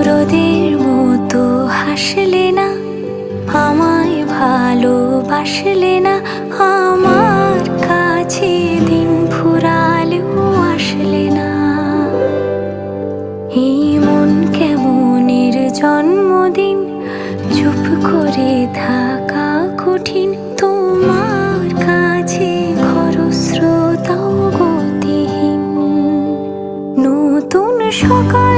রোদের মতো হাসলে না, আমায় ভালোবাসলে না, আমার কাছে দিন ফুরালেও আসলে না। এই মন কেমনের জন্মদিন, চুপ করে থাকা কঠিন, তোমার কাছে খরস্রোতাও গতিহীন। নতুন সকাল